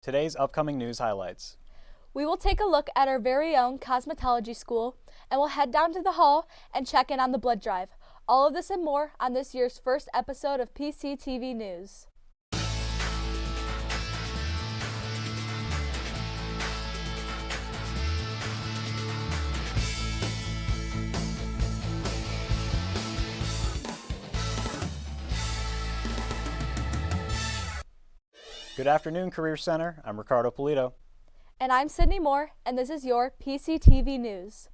Today's upcoming news highlights. We will take a look at our very own Cosmetology school, and we'll head down to the hall and check in on the blood drive. All of this and more on this year's first episode of PCTV News. Good afternoon, Career Center. I'm Ricardo Polito. And I'm Sydney Moore, and this is your PCTV News.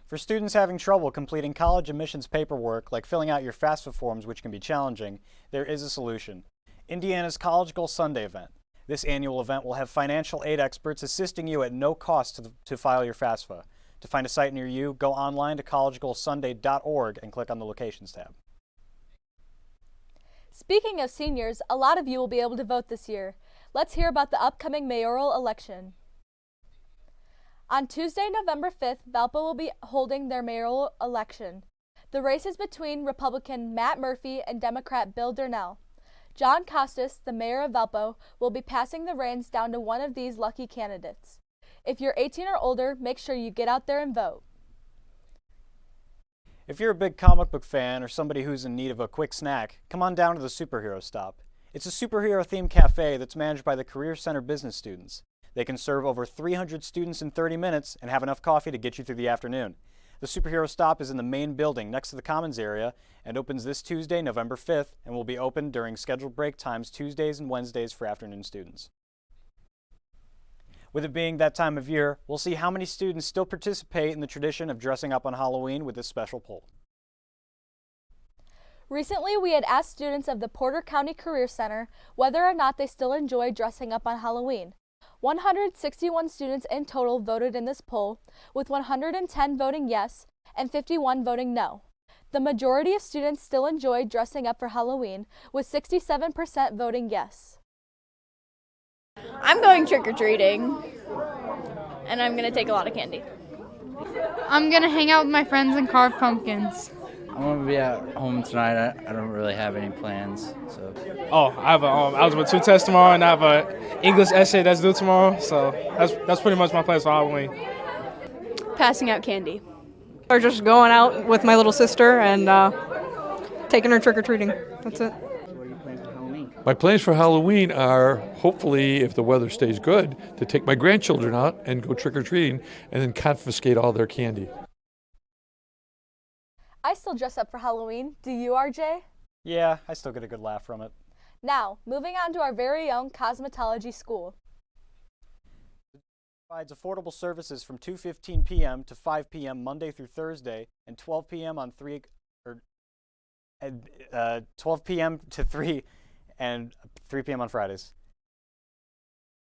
For students having trouble completing college admissions paperwork, like filling out your FAFSA forms, which can be challenging, there is a solution. Indiana's College Goal Sunday event. This annual event will have financial aid experts assisting you at no cost to file your FAFSA. To find a site near you, go online to collegegoalsunday.org and click on the Locations tab. Speaking of seniors, a lot of you will be able to vote this year. Let's hear about the upcoming mayoral election. On Tuesday, November 5th, Valpo will be holding their mayoral election. The race is between Republican Matt Murphy and Democrat Bill Durnell. John Costas, the mayor of Valpo, will be passing the reins down to one of these lucky candidates. If you're 18 or older, make sure you get out there and vote. If you're a big comic book fan or somebody who's in need of a quick snack, come on down to the Superhero Stop. It's a superhero-themed cafe that's managed by the Career Center business students. They can serve over 300 students in 30 minutes and have enough coffee to get you through the afternoon. The Superhero Stop is in the main building next to the Commons area and opens this Tuesday, November 5th, and will be open during scheduled break times Tuesdays and Wednesdays for afternoon students. With it being that time of year, we'll see how many students still participate in the tradition of dressing up on Halloween with this special poll. Recently, we had asked students of the Porter County Career Center whether or not they still enjoy dressing up on Halloween. 161 students in total voted in this poll, with 110 voting yes and 51 voting no. The majority of students still enjoy dressing up for Halloween, with 67% voting yes. I'm going trick-or-treating, and I'm going to take a lot of candy. I'm going to hang out with my friends and carve pumpkins. I'm going to be at home tonight. I don't really have any plans. So. Oh, I have a algebra 2 test tomorrow, and I have a English essay that's due tomorrow. So that's pretty much my plans for Halloween. Passing out candy. Or just going out with my little sister and taking her trick-or-treating. That's it. My plans for Halloween are, hopefully, if the weather stays good, to take my grandchildren out and go trick-or-treating and then confiscate all their candy. I still dress up for Halloween. Do you, RJ? Yeah, I still get a good laugh from it. Now, moving on to our very own Cosmetology school. It provides affordable services from 2:15 p.m. to 5 p.m. Monday through Thursday and 12 p.m. on 12 p.m. to 3 and 3 p.m. on Fridays.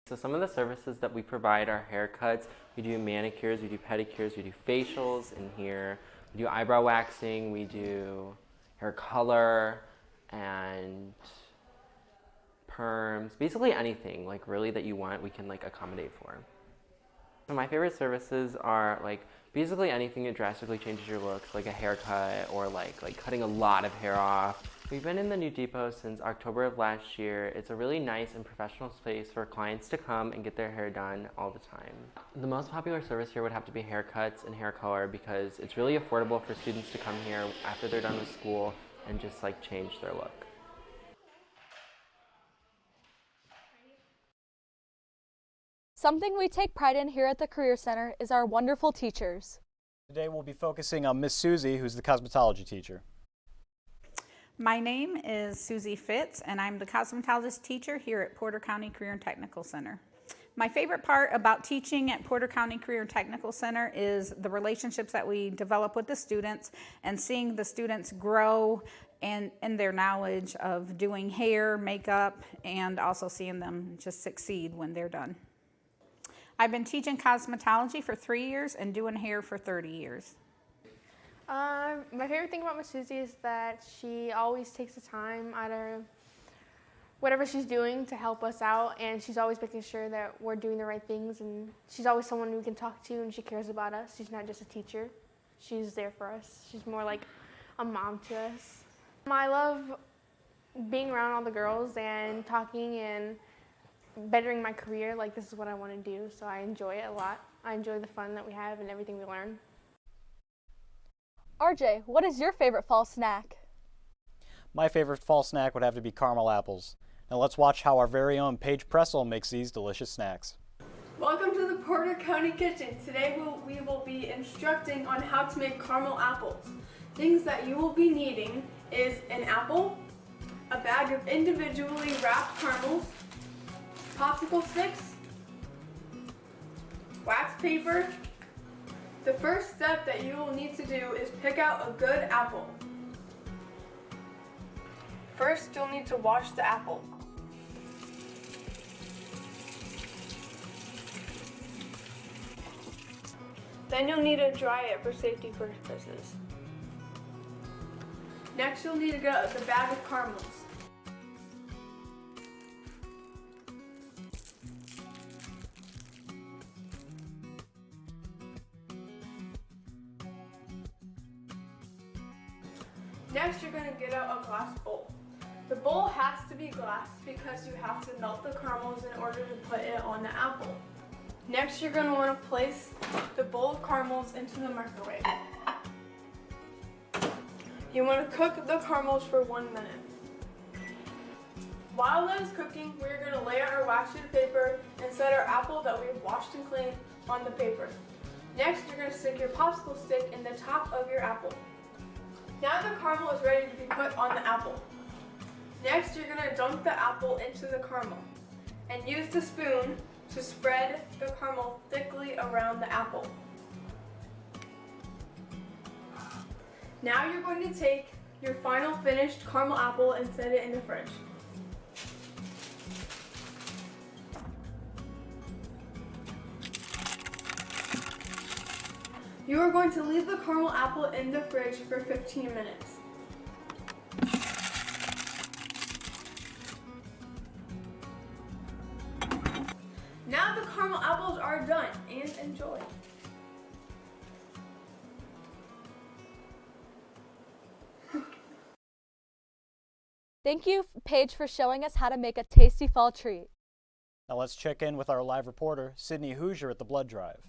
So some of the services that we provide are haircuts. We do manicures, we do pedicures, we do facials in here. We do eyebrow waxing, we do hair color and perms. Basically anything like really that you want, we can like accommodate for. So my favorite services are like basically anything that drastically changes your looks, like a haircut or like cutting a lot of hair off. We've been in the New Depot since October of last year. It's a really nice and professional space for clients to come and get their hair done all the time. The most popular service here would have to be haircuts and hair color because it's really affordable for students to come here after they're done with school and just like change their look. Something we take pride in here at the Career Center is our wonderful teachers. Today we'll be focusing on Miss Susie, who's the cosmetology teacher. My name is Susie Fitz, and I'm the cosmetologist teacher here at Porter County Career and Technical Center. My favorite part about teaching at Porter County Career and Technical Center is the relationships that we develop with the students and seeing the students grow and their knowledge of doing hair, makeup, and also seeing them just succeed when they're done. I've been teaching cosmetology for 3 years and doing hair for 30 years. My favorite thing about Miss Susie is that she always takes the time out of whatever she's doing to help us out, and she's always making sure that we're doing the right things, and she's always someone we can talk to, and she cares about us. She's not just a teacher. She's there for us. She's more like a mom to us. I love being around all the girls and talking and bettering my career. Like, this is what I want to do, so I enjoy it a lot. I enjoy the fun that we have and everything we learn. RJ, what is your favorite fall snack? My favorite fall snack would have to be caramel apples. Now let's watch how our very own Paige Pressel makes these delicious snacks. Welcome to the Porter County Kitchen. Today we will be instructing on how to make caramel apples. Things that you will be needing is an apple, a bag of individually wrapped caramels, popsicle sticks, wax paper. The first step that you will need to do is pick out a good apple. First, you'll need to wash the apple. Then you'll need to dry it for safety purposes. Next, you'll need to get the bag of caramels. Next, you're going to get out a glass bowl. The bowl has to be glass because you have to melt the caramels in order to put it on the apple. Next, you're going to want to place the bowl of caramels into the microwave. You want to cook the caramels for 1 minute. While that is cooking, we're going to lay out our wax sheet paper and set our apple that we've washed and cleaned on the paper. Next, you're going to stick your popsicle stick in the top of your apple. Now the caramel is ready to be put on the apple. Next, you're going to dunk the apple into the caramel and use the spoon to spread the caramel thickly around the apple. Now you're going to take your final finished caramel apple and set it in the fridge. You are going to leave the caramel apple in the fridge for 15 minutes. Now the caramel apples are done, and enjoy. Thank you, Paige, for showing us how to make a tasty fall treat. Now let's check in with our live reporter, Sydney Hoosier at the blood drive.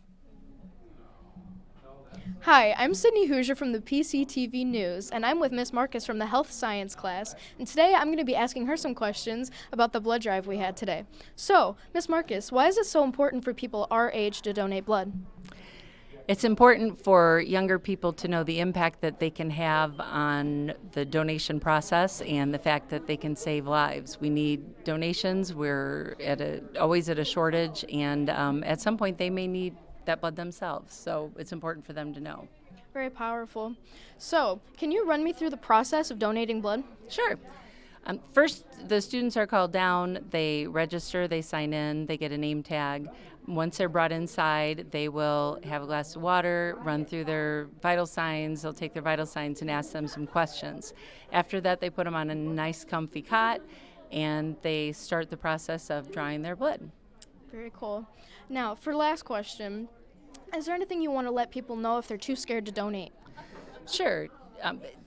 Hi, I'm Sydney Hoosier from the PCTV News, and I'm with Miss Marcus from the Health Science class, and today I'm going to be asking her some questions about the blood drive we had today. So, Miss Marcus, why is it so important for people our age to donate blood? It's important for younger people to know the impact that they can have on the donation process and the fact that they can save lives. We need donations. We're always at a shortage, and at some point they may need that blood themselves, so it's important for them to know. Very powerful. So, can you run me through the process of donating blood? Sure. First, the students are called down, they register, they sign in, they get a name tag. Once they're brought inside, they will have a glass of water, run through their vital signs, they'll take their vital signs and ask them some questions. After that, they put them on a nice comfy cot, and they start the process of drawing their blood. Very cool. Now, for last question, is there anything you want to let people know if they're too scared to donate? Sure.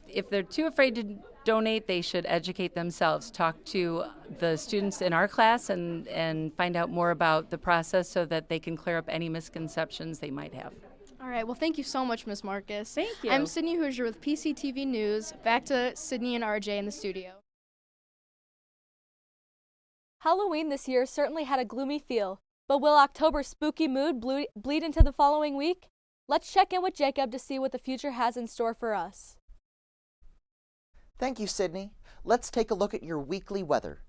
If they're too afraid to donate, they should educate themselves. Talk to the students in our class and find out more about the process so that they can clear up any misconceptions they might have. All right. Well, thank you so much, Ms. Marcus. Thank you. I'm Sydney Hoosier with PCTV News. Back to Sydney and RJ in the studio. Halloween this year certainly had a gloomy feel, but will October's spooky mood bleed into the following week? Let's check in with Jacob to see what the future has in store for us. Thank you, Sydney. Let's take a look at your weekly weather.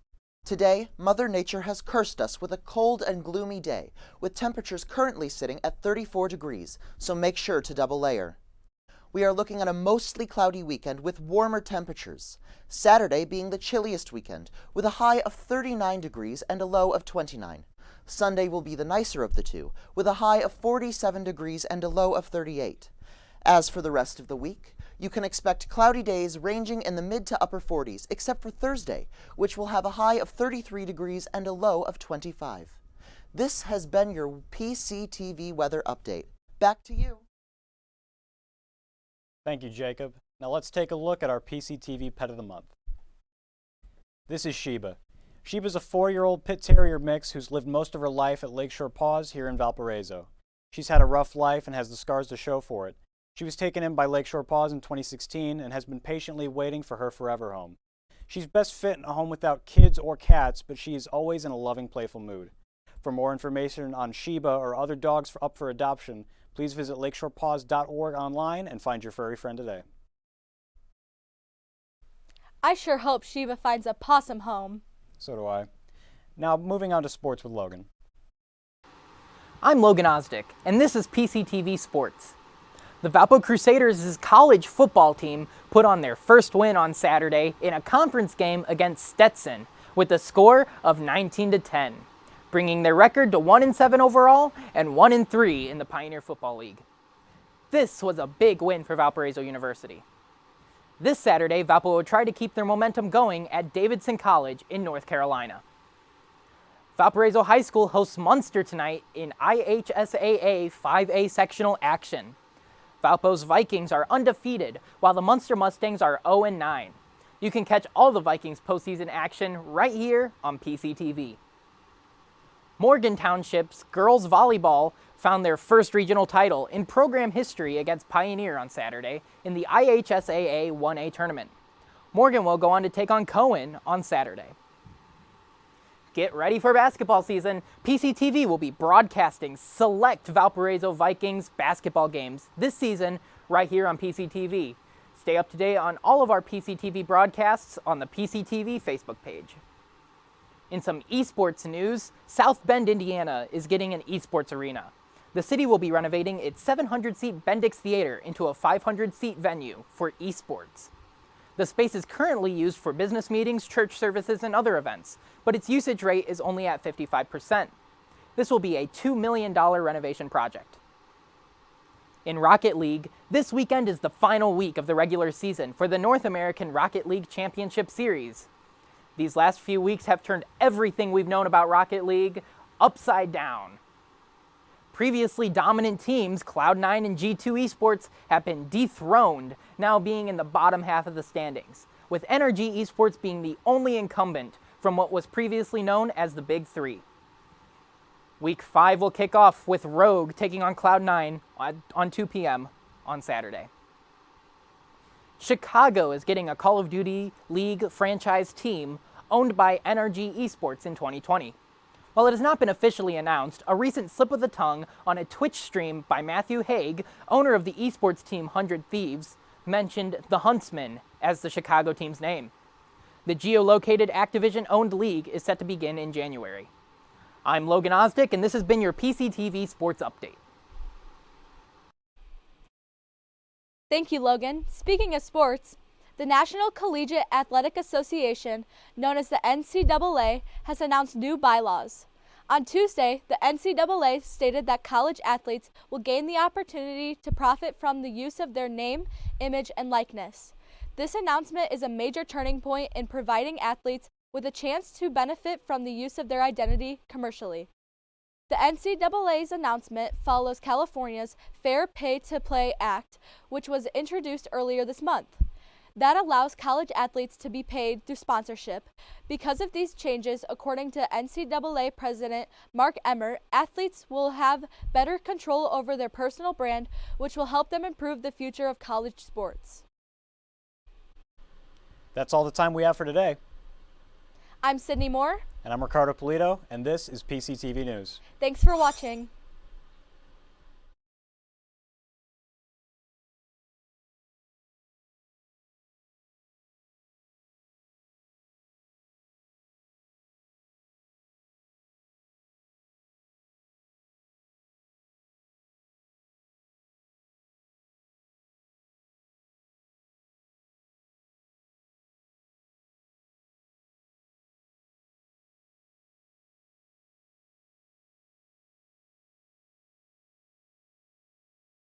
Today, Mother Nature has cursed us with a cold and gloomy day, with temperatures currently sitting at 34 degrees, so make sure to double layer. We are looking at a mostly cloudy weekend with warmer temperatures, Saturday being the chilliest weekend, with a high of 39 degrees and a low of 29. Sunday will be the nicer of the two, with a high of 47 degrees and a low of 38. As for the rest of the week, you can expect cloudy days ranging in the mid to upper 40s, except for Thursday, which will have a high of 33 degrees and a low of 25. This has been your PCTV weather update. Back to you. Thank you, Jacob. Now let's take a look at our PCTV Pet of the Month. This is Sheba. Sheba's a 4-year-old Pit Terrier mix who's lived most of her life at Lakeshore Paws here in Valparaiso. She's had a rough life and has the scars to show for it. She was taken in by Lakeshore Paws in 2016 and has been patiently waiting for her forever home. She's best fit in a home without kids or cats, but she is always in a loving, playful mood. For more information on Sheba or other dogs up for adoption, please visit lakeshorepaws.org online and find your furry friend today. I sure hope Sheba finds a possum home. So do I. Now, moving on to sports with Logan. I'm Logan Osdick, and this is PCTV Sports. The Valpo Crusaders' college football team put on their first win on Saturday in a conference game against Stetson with a score of 19-10, bringing their record to 1-7 overall and 1-3 in the Pioneer Football League. This was a big win for Valparaiso University. This Saturday, Valpo will try to keep their momentum going at Davidson College in North Carolina. Valparaiso High School hosts Munster tonight in IHSAA 5A sectional action. Valpo's Vikings are undefeated, while the Munster Mustangs are 0-9. You can catch all the Vikings postseason action right here on PCTV. Morgan Township's girls volleyball found their first regional title in program history against Pioneer on Saturday in the IHSAA 1A tournament. Morgan will go on to take on Cohen on Saturday. Get ready for basketball season. PCTV will be broadcasting select Valparaiso Vikings basketball games this season right here on PCTV. Stay up to date on all of our PCTV broadcasts on the PCTV Facebook page. In some esports news, South Bend, Indiana is getting an esports arena. The city will be renovating its 700-seat Bendix Theater into a 500-seat venue for esports. The space is currently used for business meetings, church services, and other events, but its usage rate is only at 55%. This will be a $2 million renovation project. In Rocket League, this weekend is the final week of the regular season for the North American Rocket League Championship Series. These last few weeks have turned everything we've known about Rocket League upside down. Previously dominant teams, Cloud9 and G2 Esports, have been dethroned, now being in the bottom half of the standings, with NRG Esports being the only incumbent from what was previously known as the Big Three. Week 5 will kick off with Rogue taking on Cloud9 on 2 p.m. on Saturday. Chicago is getting a Call of Duty League franchise team owned by NRG Esports in 2020. While it has not been officially announced, a recent slip of the tongue on a Twitch stream by Matthew Haig, owner of the esports team 100 Thieves, mentioned the Huntsman as the Chicago team's name. The geolocated Activision-owned league is set to begin in January. I'm Logan Osdick, and this has been your PCTV Sports Update. Thank you, Logan. Speaking of sports, the National Collegiate Athletic Association, known as the NCAA, has announced new bylaws. On Tuesday, the NCAA stated that college athletes will gain the opportunity to profit from the use of their name, image, and likeness. This announcement is a major turning point in providing athletes with a chance to benefit from the use of their identity commercially. The NCAA's announcement follows California's Fair Pay to Play Act, which was introduced earlier this month. That allows college athletes to be paid through sponsorship. Because of these changes, according to NCAA President Mark Emmert, athletes will have better control over their personal brand, which will help them improve the future of college sports. That's all the time we have for today. I'm Sydney Moore. And I'm Ricardo Polito, and this is PCTV News. Thanks for watching.